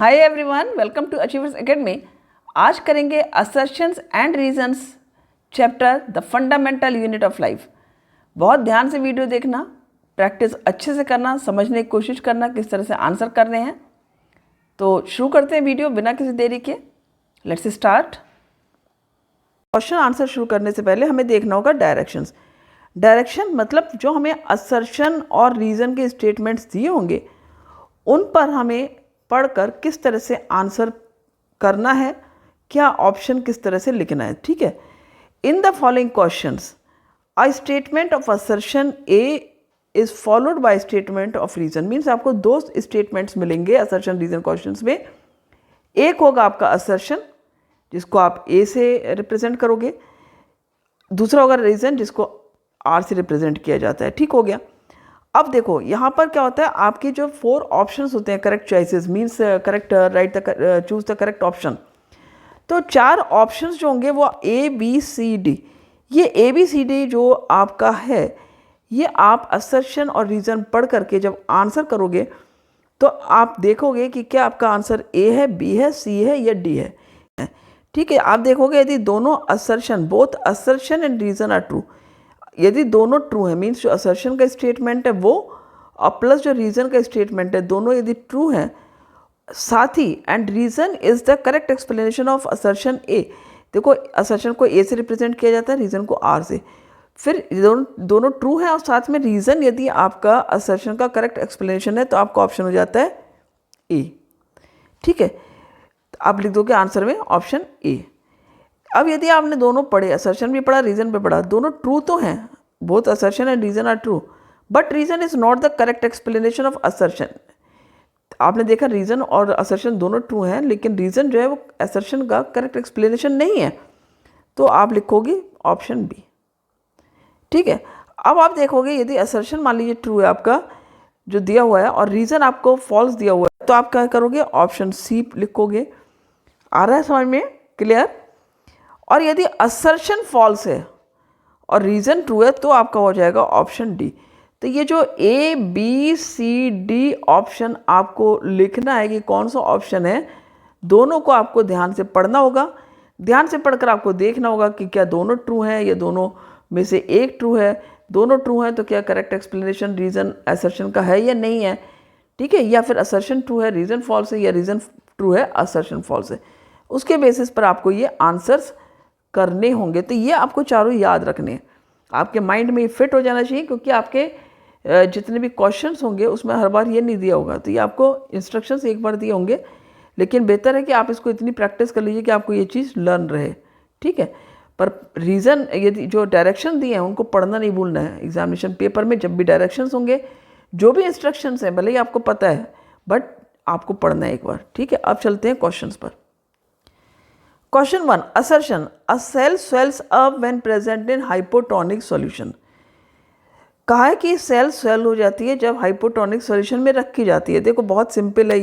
Hi everyone, welcome to achievers academy. आज करेंगे assertions and reasons chapter the fundamental unit of life. बहुत ध्यान से वीडियो देखना, प्रैक्टिस अच्छे से करना, समझने की कोशिश करना किस तरह से आंसर करने हैं। तो शुरू करते हैं वीडियो बिना किसी देरी के। Let's start. क्वेश्चन आंसर शुरू करने से पहले हमें देखना होगा डायरेक्शंस। डायरेक्शन मतलब जो हमें असर्शन और रीज़न के स्टेटमेंट्स दिए होंगे उन पर हमें पढ़कर किस तरह से आंसर करना है, क्या ऑप्शन किस तरह से लिखना है। ठीक है। In the following questions a statement of assertion A is followed by statement of reason. Means आपको दो स्टेटमेंट्स मिलेंगे असर्शन रीजन क्वेश्चंस में। एक होगा आपका असर्शन जिसको आप ए से रिप्रेजेंट करोगे, दूसरा होगा रीजन जिसको आर से रिप्रेजेंट किया जाता है। ठीक हो गया। अब देखो यहाँ पर क्या होता है, आपके जो 4 ऑप्शंस होते हैं correct choices, means correct right the choose the correct option. तो 4 ऑप्शंस जो होंगे वो ए बी सी डी। ये ए बी सी डी जो आपका है ये आप असर्शन और रीज़न पढ़ करके जब आंसर करोगे तो आप देखोगे कि क्या आपका आंसर ए है, बी है, सी है या डी है। ठीक है। आप देखोगे यदि दोनों assertion, both assertion and reason are true, यदि दोनों ट्रू है मीन्स जो असर्शन का स्टेटमेंट है वो और प्लस जो रीज़न का स्टेटमेंट है दोनों यदि ट्रू हैं, साथ ही and reason is the correct explanation of assertion A. देखो असर्शन को ए से रिप्रेजेंट किया जाता है, रीज़न को आर से। फिर दोनों ट्रू हैं और साथ में रीज़न यदि आपका असर्शन का करेक्ट एक्सप्लेनेशन है तो आपका ऑप्शन हो जाता है ए। ठीक है। आप लिख दोगे आंसर में ऑप्शन ए। अब यदि आपने दोनों पढ़े, असर्शन भी पढ़ा, रीज़न भी पढ़ा, दोनों ट्रू तो हैं, both assertion and reason are true, but reason is not the correct explanation of assertion. आपने देखा रीज़न और असर्शन दोनों ट्रू हैं लेकिन रीज़न जो है वो असर्शन का करेक्ट एक्सप्लेनेशन नहीं है, तो आप लिखोगे ऑप्शन बी। ठीक है। अब आप देखोगे यदि असर्शन मान लीजिए ट्रू है आपका जो दिया हुआ है और रीज़न आपको फॉल्स दिया हुआ है तो आप क्या करोगे, ऑप्शन सी लिखोगे। आ रहा है समझ में? क्लियर? और यदि असर्शन फॉल्स है और रीज़न ट्रू है तो आपका हो जाएगा ऑप्शन डी। तो ये जो A B C D option आपको लिखना है कि कौन सा ऑप्शन है, दोनों को आपको ध्यान से पढ़ना होगा। ध्यान से पढ़कर आपको देखना होगा कि क्या दोनों ट्रू हैं या दोनों में से एक ट्रू है। दोनों ट्रू हैं तो क्या करेक्ट एक्सप्लेनेशन रीज़न असर्शन का है या नहीं है। ठीक है। या फिर असर्शन ट्रू है रीज़न फॉल्स है या रीज़न ट्रू है असर्शन फॉल्स है। उसके बेसिस पर आपको ये आंसर्स करने होंगे। तो ये आपको चारों याद रखने हैं, आपके माइंड में ये फिट हो जाना चाहिए, क्योंकि आपके जितने भी क्वेश्चंस होंगे उसमें हर बार ये नहीं दिया होगा। तो ये आपको इंस्ट्रक्शंस एक बार दिए होंगे, लेकिन बेहतर है कि आप इसको इतनी प्रैक्टिस कर लीजिए कि आपको ये चीज़ लर्न रहे। ठीक है। पर रीज़न यदि जो डायरेक्शन दिए हैं उनको पढ़ना नहीं भूलना है। एग्जामिनेशन पेपर में जब भी डायरेक्शंस होंगे, जो भी इंस्ट्रक्शंस हैं, भले ही आपको पता है बट आपको पढ़ना है एक बार। ठीक है। अब चलते हैं क्वेश्चंस पर। Question 1. Assertion. A cell swells up when present in hypotonic solution. कहा है कि सेल स्वेल हो जाती है जब हाइपोटोनिक सॉल्यूशन में रखी जाती है। देखो बहुत सिंपल है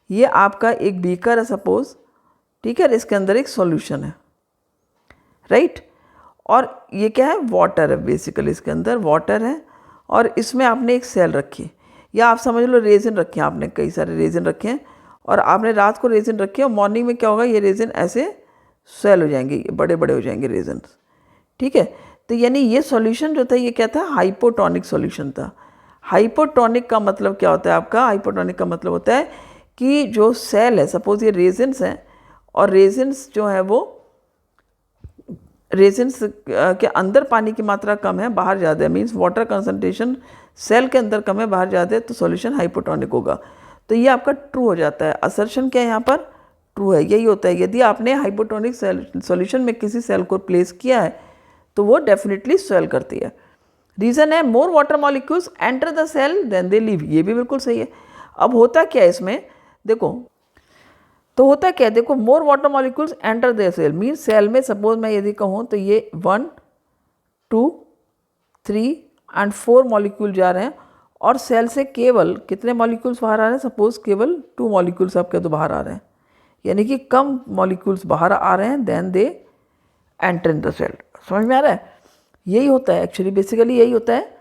ये आपका एक बीकर है सपोज। ठीक है। इसके अंदर एक सॉल्यूशन है, राइट। और ये क्या है, वाटर है बेसिकली। इसके अंदर वाटर है और इसमें आपने एक सेल रखी, या आप समझ लो रेजिन रखे हैं। आपने कई सारे रेजिन रखे हैं और आपने रात को रेजिन रखे और मॉर्निंग में क्या होगा, ये रेजिन ऐसे स्वेल हो जाएंगे, बड़े बड़े हो जाएंगे रेजिन। ठीक है। तो यानी ये सॉल्यूशन जो था ये क्या था, हाइपोटोनिक सॉल्यूशन था। हाइपोटोनिक का मतलब क्या होता है आपका, हाइपोटोनिक का मतलब होता है कि जो सेल है, सपोज ये रेजिन्स हैं और रेजिन्स जो है वो रेजिन्स के अंदर पानी की मात्रा कम है, बाहर ज़्यादा है, मीन्स वाटर कंसनट्रेशन सेल के अंदर कम है, बाहर ज़्यादा है, तो सॉल्यूशन हाइपोटोनिक होगा। तो ये आपका ट्रू हो जाता है। असर्शन क्या है यहाँ पर, ट्रू है। यही होता है, यदि आपने हाइपोटोनिक सॉल्यूशन में किसी सेल को प्लेस किया है तो वो डेफिनेटली स्वेल करती है। रीज़न है more water molecules enter the cell then they leave. ये भी बिल्कुल सही है। अब होता क्या है इसमें, देखो तो होता क्या है, देखो more water molecules enter the cell means cell में सपोज मैं यदि कहूँ तो ये 1 2 3 एंड 4 मॉलिक्यूल जा रहे हैं और सेल से केवल कितने मॉलिक्यूल्स बाहर आ रहे हैं, सपोज केवल 2 मॉलिक्यूल्स आपके तो बाहर आ रहे हैं, यानी कि कम मॉलिक्यूल्स बाहर आ रहे हैं, then they enter in the cell. समझ में आ रहा है? यही होता है एक्चुअली, बेसिकली यही होता है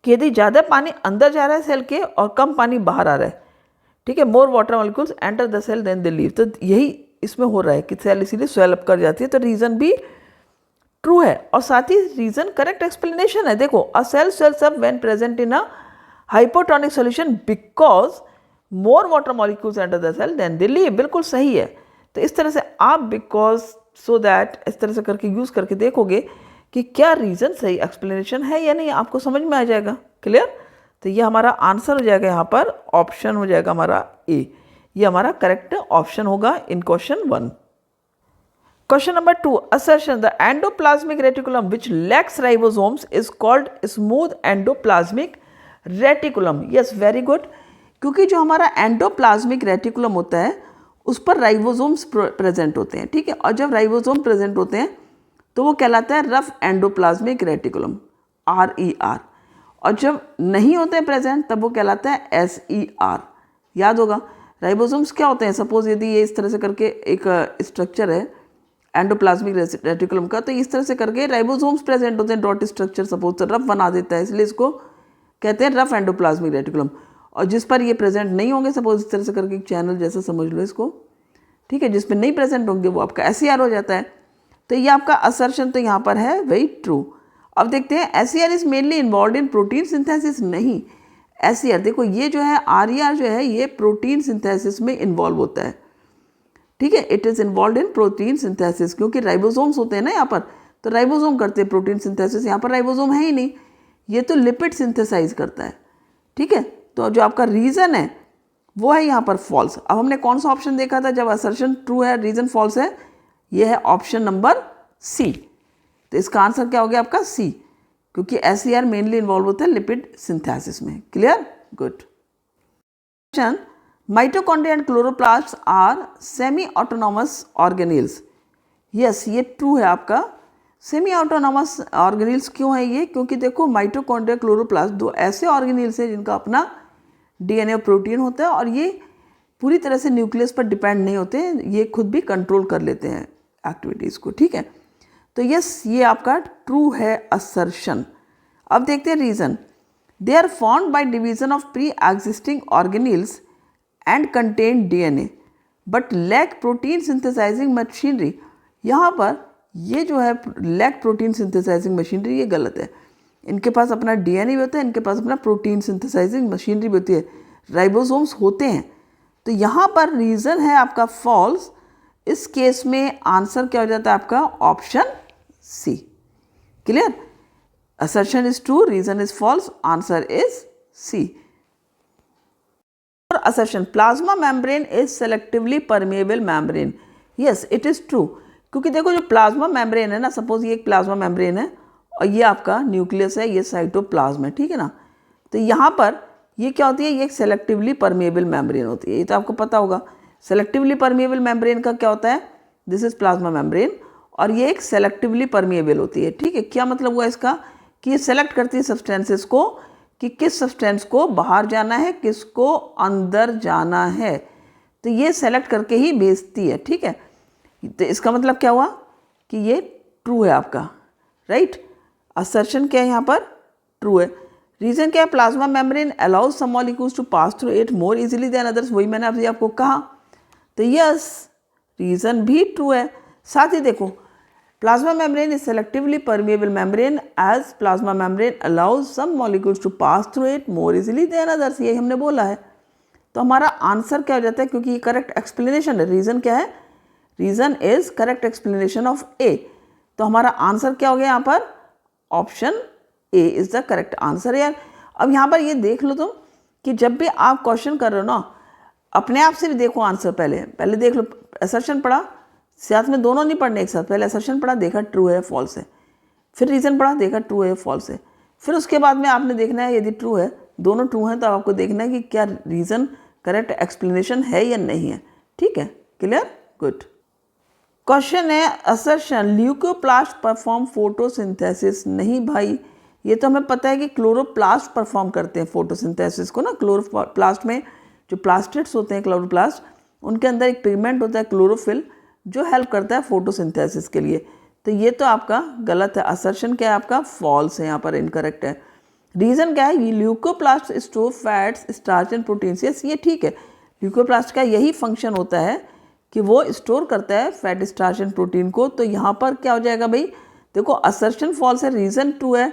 कि यदि ज़्यादा पानी अंदर जा रहा है सेल के और कम पानी बाहर आ रहा है, ठीक है, more water molecules enter the cell then they leave, तो यही इसमें हो रहा है कि सेल इसीलिए स्वेल अप कर जाती है, तो रीजन भी ट्रू है। और साथ ही रीजन करेक्ट एक्सप्लेनेशन है। देखो, a cell swells up when present in a hypotonic solution because more water molecules enter the cell then they leave, बिल्कुल सही है। तो इस तरह से आप बिकॉज, सो दैट, इस तरह से करके यूज करके देखोगे कि क्या रीजन सही एक्सप्लेनेशन है या नहीं, आपको समझ में आ जाएगा। क्लियर? तो ये हमारा आंसर हो जाएगा, यहाँ पर ऑप्शन हो जाएगा हमारा ए, ये हमारा करेक्ट ऑप्शन होगा इन question 1। Question number 2, assertion the endoplasmic reticulum which lacks ribosomes is called smooth endoplasmic reticulum. Yes, very good. क्योंकि जो हमारा एंडोप्लाज्मिक रेटिकुलम होता है उस पर राइबोसोम्स प्रेजेंट होते हैं, ठीक है। और जब राइबोसोम प्रेजेंट होते हैं तो वो कहलाता है रफ एंडोप्लाज्मिक रेटिकुलम, RER। और जब नहीं होते हैं प्रेजेंट तब वो कहलाता है SER। याद होगा, राइबोसोम्स क्या होते हैं, सपोज यदि ये इस तरह से करके एक स्ट्रक्चर है एंडोप्लाज्मिक रेटिकुलम का, तो इस तरह से करके राइबोसोम्स प्रेजेंट होते हैं, डॉट स्ट्रक्चर सपोज तो रफ बना देता है, इसलिए इसको कहते हैं रफ एंडोप्लाज्मिक रेटिकुलम। और जिस पर ये प्रेजेंट नहीं होंगे, सपोज इस तरह से करके एक चैनल जैसा समझ लो इसको, ठीक है, जिसमें नहीं प्रेजेंट होंगे वो आपका SER हो जाता है। तो ये आपका असर्शन तो यहाँ पर है वेरी ट्रू। अब देखते हैं SER is mainly involve in protein synthesis. नहीं, SER देखो ये जो है RER जो है ये प्रोटीन सिंथेसिस में इन्वॉल्व होता है, ठीक है। It is involve in protein synthesis, क्योंकि राइबोसोम्स होते हैं ना यहाँ पर, तो राइबोसोम करते हैं प्रोटीन सिंथेसिस। यहाँ पर राइबोसोम है ही नहीं, ये तो लिपिड सिंथेसाइज करता है, ठीक है। तो जो आपका रीजन है वो है यहाँ पर फॉल्स। अब हमने कौन सा ऑप्शन देखा था जब असर्शन ट्रू है रीजन फॉल्स है, ये है ऑप्शन नंबर सी। तो इसका आंसर क्या हो गया आपका सी, क्योंकि SER मेनली इन्वॉल्व होता है लिपिड सिंथेसिस में। Clear? Good. Mitochondria and chloroplast are semi autonomous organelles. Yes, ये ट्रू है आपका। सेमी ऑटोनॉमस ऑर्गेनील्स क्यों है ये? क्योंकि देखो माइटोकॉन्ड्रिया क्लोरोप्लास्ट दो ऐसे ऑर्गेनील्स हैं जिनका अपना DNA और प्रोटीन होता है, और ये पूरी तरह से न्यूक्लियस पर डिपेंड नहीं होते, ये खुद भी कंट्रोल कर लेते हैं एक्टिविटीज़ को, ठीक है। तो यस, ये आपका ट्रू है असर्शन। अब देखते हैं reason. They are formed by division of pre existing organelles and contain DNA but lack protein synthesizing machinery. यहाँ पर ये जो है लैक प्रोटीन सिंथेसाइजिंग मशीनरी, ये गलत है। इनके पास अपना DNA भी होता है, इनके पास अपना प्रोटीन सिंथेसाइजिंग मशीनरी भी होती है, राइबोसोम्स होते हैं। तो यहाँ पर रीज़न है आपका फॉल्स। इस केस में आंसर क्या हो जाता है आपका option C. Clear? Assertion is true, reason is false, answer is C. Assertion plasma membrane is selectively permeable membrane. Yes, it is true, क्योंकि देखो जो प्लाज्मा मेम्ब्रेन है ना, सपोज ये एक प्लाज्मा मेम्ब्रेन है और ये आपका न्यूक्लियस है, ये साइटोप्लाज्म है, ठीक है ना। तो यहाँ पर ये क्या होती है, ये एक सेलेक्टिवली परमेएबल मेम्ब्रेन होती है, ये तो आपको पता होगा। सेलेक्टिवली परमेएबल मेम्ब्रेन का क्या होता है, दिस इज प्लाज्मा मेम्ब्रेन, और ये एक सेलेक्टिवली परमेएबल होती है, ठीक है। क्या मतलब हुआ इसका, कि ये सेलेक्ट करती है सब्सटेंसेस को, कि किस सब्सटेंस को बाहर जाना है, किसको अंदर जाना है, तो ये सेलेक्ट करके ही भेजती है, ठीक है। तो इसका मतलब क्या हुआ कि ये ट्रू है आपका, राइट। असर्शन क्या है यहाँ पर, ट्रू है। रीजन क्या है, plasma membrane allows some molecules to pass through it more easily than others, वही मैंने अभी आपको कहा। तो यस, रीजन भी ट्रू है। साथ ही देखो plasma membrane is selectively permeable membrane as plasma membrane allows some molecules to pass through it more easily than others, यही हमने बोला है। तो हमारा आंसर क्या हो जाता है, क्योंकि ये करेक्ट एक्सप्लेनेशन है। रीजन क्या है, reason is correct explanation of A. तो हमारा आंसर क्या हो गया यहाँ पर, option A is the correct answer यार। अब यहाँ पर ये देख लो तुम कि जब भी आप क्वेश्चन कर रहे हो ना, अपने आप से भी देखो आंसर, पहले देख लो, असर्शन पढ़ा, साथ में दोनों नहीं पढ़ने एक साथ, पहले असर्शन पढ़ा, देखा ट्रू है फॉल्स है, फिर रीजन पढ़ा, देखा ट्रू है फॉल्स है, फिर उसके बाद में आपने देखना है यदि ट्रू है, दोनों ट्रू हैं, तो आपको देखना है कि क्या रीजन करेक्ट एक्सप्लेनेशन है या नहीं है, ठीक है। क्लियर? गुड। क्वेश्चन है असर्शन ल्यूकोप्लास्ट परफॉर्म फोटोसिंथेसिस। नहीं भाई, ये तो हमें पता है कि क्लोरोप्लास्ट परफॉर्म करते हैं फोटोसिंथेसिस को ना। क्लोरोप्लास्ट में जो प्लास्टिड्स होते हैं, क्लोरोप्लास्ट, उनके अंदर एक पिगमेंट होता है क्लोरोफिल, जो हेल्प करता है फोटोसिंथेसिस के लिए। तो ये तो आपका गलत है। असर्शन क्या है आपका, फॉल्स है, यहाँ पर इनकरेक्ट है। रीजन क्या है, leucoplast store fats, starch and proteins. Yes, ये ठीक है, ल्यूकोप्लास्ट का यही फंक्शन होता है कि वो स्टोर करता है फैट, स्टार्च एंड प्रोटीन को। तो यहाँ पर क्या हो जाएगा भाई, देखो असर्शन फॉल्स है, रीज़न ट्रू है।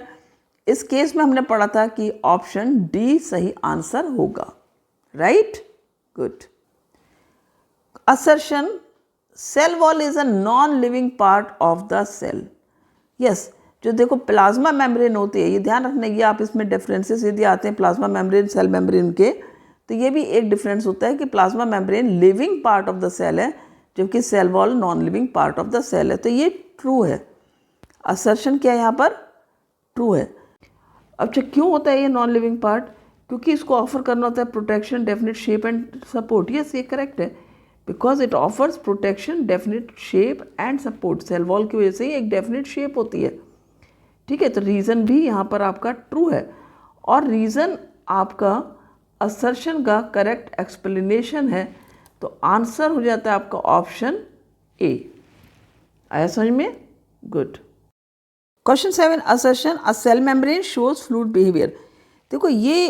इस केस में हमने पढ़ा था कि ऑप्शन डी सही आंसर होगा, right, good. Assertion cell wall is a non living part of the cell. Yes, जो देखो प्लाज्मा मेम्ब्रेन होती है, ये ध्यान रखना, ये आप इसमें डिफरेंसेस यदि आते हैं प्लाज्मा मेम्ब्रेन सेल मेम्ब्रेन के, तो ये भी एक डिफरेंस होता है कि plasma membrane living part of the cell है, जबकि cell wall non living part of the cell है। तो ये ट्रू है, असर्शन क्या है यहाँ पर, ट्रू है। अब क्यों होता है ये नॉन लिविंग पार्ट, क्योंकि इसको ऑफर करना होता है protection, definite shape and support. Yes, ये करेक्ट है, because it offers protection, definite shape and support. Cell wall की वजह से ही एक डेफिनेट शेप होती है, ठीक है। तो रीज़न भी यहाँ पर आपका ट्रू है, और रीज़न आपका असर्शन का करेक्ट एक्सप्लेनेशन है। तो आंसर हो जाता है आपका ऑप्शन ए। आया समझ में, good. Question 7, assertion a cell membrane shows fluid behaviour. देखो ये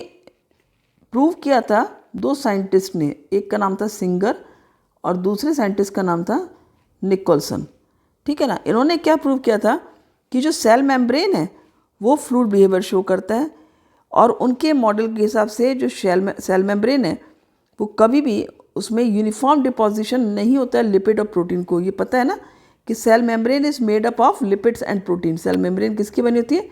प्रूव किया था दो साइंटिस्ट ने, एक का नाम था सिंगर और दूसरे साइंटिस्ट का नाम था निकोलसन, ठीक है ना। इन्होंने क्या प्रूव किया था कि जो सेल मेम्ब्रेन है वो फ्लूइड बिहेवियर शो करता है, और उनके मॉडल के हिसाब से जो सेल मेम्ब्रेन है वो कभी भी उसमें यूनिफॉर्म डिपोजिशन नहीं होता है लिपिड और प्रोटीन को। ये पता है ना कि cell membrane is made up of lipids and protein. Cell membrane किसकी बनी होती है,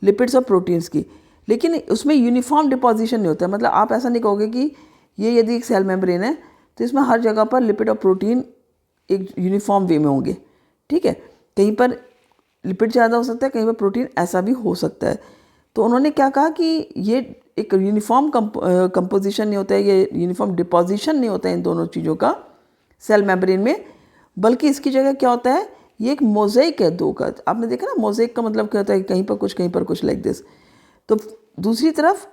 लिपिड्स और प्रोटीन्स की, लेकिन उसमें यूनिफॉर्म डिपोजिशन नहीं होता है। मतलब आप ऐसा नहीं कहोगे कि ये यदि एक सेल मेम्ब्रेन है तो इसमें हर जगह पर लिपिड और प्रोटीन एक यूनिफॉर्म वे में होंगे, ठीक है। कहीं पर लिपिड ज़्यादा हो सकता है, कहीं पर प्रोटीन, ऐसा भी हो सकता है। तो उन्होंने क्या कहा कि ये एक यूनिफॉर्म कंपोजिशन नहीं होता है, ये यूनिफॉर्म डिपोजिशन नहीं होता है इन दोनों चीज़ों का सेल मेम्ब्रेन में, बल्कि इसकी जगह क्या होता है, ये एक मोज़ेक है दो का। आपने देखा ना मोज़ेक का मतलब क्या होता है, कहीं पर कुछ लाइक दिस। तो दूसरी तरफ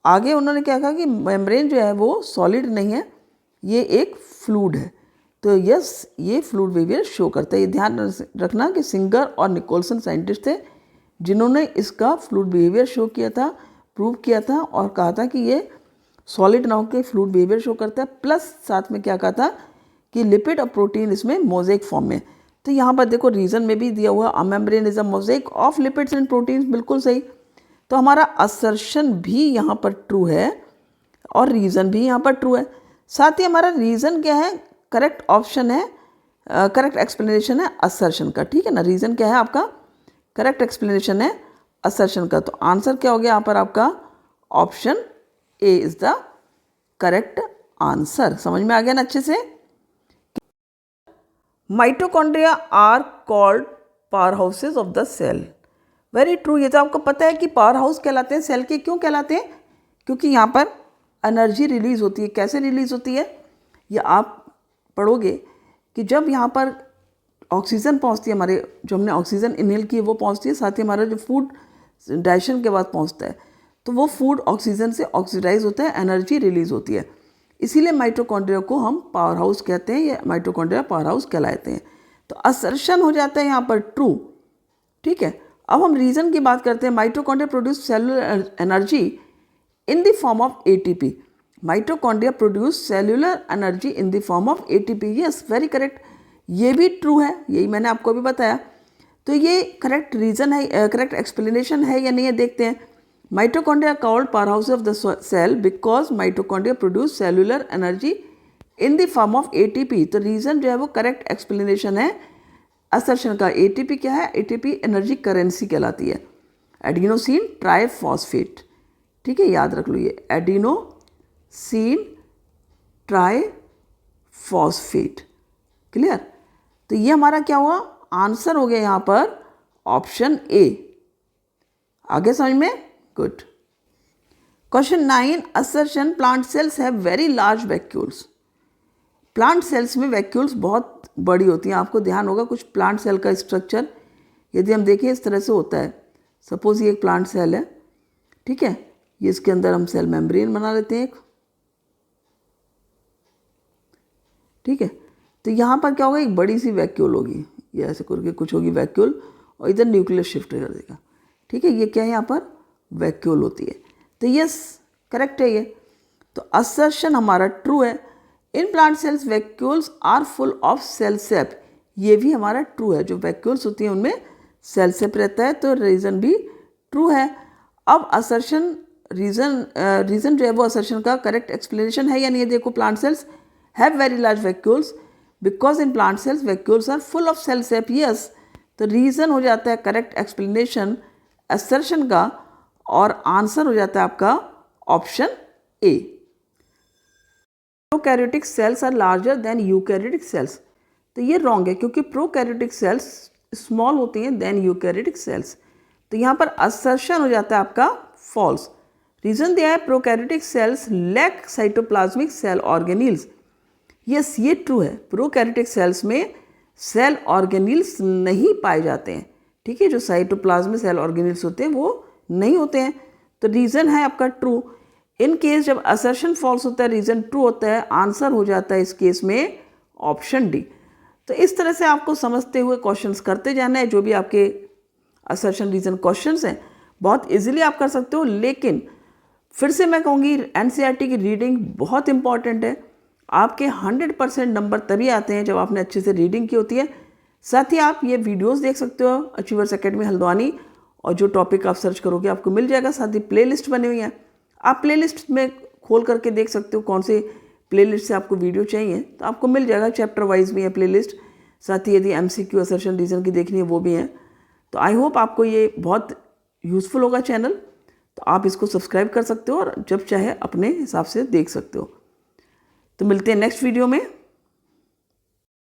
आगे उन्होंने क्या कहा कि मेम्ब्रेन जो है वो सॉलिड नहीं है, ये एक फ्लूइड है। तो यस, ये फ्लूइड बिहेवियर शो करता है। ये ध्यान रखना कि सिंगर और निकोलसन साइंटिस्ट थे जिन्होंने इसका फ्लूइड बिहेवियर शो किया था, प्रूव किया था, और कहा था कि ये सॉलिड ना होकर फ्लूइड बिहेवियर शो करता है। प्लस साथ में क्या कहा था कि लिपिड और प्रोटीन इसमें मोज़ेक फॉर्म में। तो यहाँ पर देखो रीज़न में भी दिया हुआ, a membrane is a mosaic of lipids and proteins, बिल्कुल सही। तो हमारा असर्शन भी यहाँ पर ट्रू है और रीज़न भी यहाँ पर ट्रू है। साथ ही हमारा रीज़न क्या है, करेक्ट ऑप्शन है, करेक्ट एक्सप्लेनेशन है असर्शन का, ठीक है ना। रीज़न क्या है आपका, करेक्ट एक्सप्लेनेशन है असर्शन का। तो आंसर क्या हो गया यहाँ पर आपका, option A is the correct answer. समझ में आ गया ना अच्छे से। Mitochondria are called power houses of the cell. Very true, ये तो आपको पता है कि पावर हाउस कहलाते हैं सेल के। क्यों कहलाते हैं, क्योंकि यहाँ पर एनर्जी रिलीज़ होती है। कैसे रिलीज़ होती है, ये आप पढ़ोगे कि जब यहाँ पर ऑक्सीजन पहुँचती है, हमारे जो हमने ऑक्सीजन इनहेल की है वो पहुँचती है, साथ ही हमारा जो फूड डाइजेशन के बाद पहुँचता है, तो वो फूड ऑक्सीजन से ऑक्सीडाइज होता है, एनर्जी रिलीज़ होती है। इसीलिए माइटोकॉन्ड्रिया को हम पावर हाउस कहते हैं, या माइटोकॉन्ड्रिया पावर हाउस कहलाते हैं। तो असर्शन हो जाता है यहाँ पर ट्रू, ठीक है। अब हम रीज़न की बात करते हैं। Mitochondria produce cellular energy in the form of ATP. Mitochondria produce cellular energy in the form of ATP. Yes, very correct, ये भी ट्रू है, यही मैंने आपको अभी बताया। तो ये करेक्ट रीज़न है, करेक्ट एक्सप्लेनेशन है या नहीं है, देखते हैं। Mitochondria are called powerhouse of the cell because mitochondria produce cellular energy in the form of ATP. तो रीज़न जो है वो करेक्ट एक्सप्लेनेशन है असर्शन का। ATP क्या है, ATP एनर्जी करेंसी कहलाती है, एडिनोसिन ट्राइफॉस्फेट, ठीक है, याद रख लो ये एडिनोसिन ट्राइफॉस्फेट, क्लियर। तो ये हमारा क्या हुआ, आंसर हो गया यहाँ पर ऑप्शन ए। आगे समझ में, good. Question 9, assertion plant cells have very large vacuoles. Plant cells में वैक्यूल्स बहुत बड़ी होती हैं। आपको ध्यान होगा कुछ प्लांट सेल का स्ट्रक्चर यदि हम देखें इस तरह से होता है। सपोज ये एक प्लांट सेल है, ठीक है, ये इसके अंदर हम सेल मेम्ब्रेन बना लेते हैं एक, ठीक है। तो यहाँ पर क्या होगा, एक बड़ी सी वैक्यूल होगी, ये ऐसे करके कुछ होगी वैक्यूल, और इधर न्यूक्लियस शिफ्ट कर देगा, ठीक है। ये क्या है, यहाँ पर वैक्यूल होती है। तो यस, करेक्ट है ये। तो असर्शन हमारा ट्रू है in plant cells vacuoles are full of cell sap, ये भी हमारा ट्रू है, जो वैक्यूल्स होती हैं उनमें सेल सेप रहता है, तो रीज़न भी ट्रू है। अब असर्शन रीज़न जो है वो असर्शन का करेक्ट एक्सप्लेनेशन है या नहीं है। देखो, plant cells have very large vacuoles because in plant cells vacuoles are full of cell sap, yes, तो रीज़न हो जाता है करेक्ट एक्सप्लेनेशन असर्शन का, और आंसर हो जाता है आपका option A. Prokaryotic cells are larger than eukaryotic cells, तो ये रॉन्ग है क्योंकि प्रोकैरियोटिक सेल्स स्मॉल होती हैं देन यूकैरियोटिक सेल्स, तो यहाँ पर असर्शन हो जाता है आपका फॉल्स। रीजन दिया है prokaryotic cells lack cytoplasmic cell organelles, yes ये ट्रू है, प्रोकैरियोटिक सेल्स में सेल ऑर्गेनील्स नहीं पाए जाते हैं, ठीक है, जो साइटोप्लाज्मिक सेल ऑर्गेनील्स होते हैं वो नहीं होते हैं, तो रीज़न है आपका ट्रू। इन केस जब असर्शन फॉल्स होता है रीज़न ट्रू होता है, आंसर हो जाता है इस केस में ऑप्शन डी। तो इस तरह से आपको समझते हुए क्वेश्चंस करते जाना है, जो भी आपके असर्शन रीज़न क्वेश्चंस हैं बहुत इजीली आप कर सकते हो, लेकिन फिर से मैं कहूँगी एनसीईआरटी की रीडिंग बहुत इंपॉर्टेंट है। आपके 100% नंबर तभी आते हैं जब आपने अच्छे से रीडिंग की होती है। साथ ही आप ये वीडियोस देख सकते हो अचीवर्स एकेडमी हल्द्वानी, और जो टॉपिक आप सर्च करोगे आपको मिल जाएगा। साथ ही प्लेलिस्ट बनी हुई है, आप प्लेलिस्ट में खोल करके देख सकते हो कौन से प्लेलिस्ट से आपको वीडियो चाहिए, तो आपको मिल जाएगा। चैप्टर वाइज भी है प्लेलिस्ट, साथ ही यदि MCQ असर्शन रीज़न की देखनी है वो भी है। तो आई होप आपको ये बहुत यूज़फुल होगा चैनल, तो आप इसको सब्सक्राइब कर सकते हो और जब चाहे अपने हिसाब से देख सकते हो। तो मिलते हैं नेक्स्ट वीडियो में।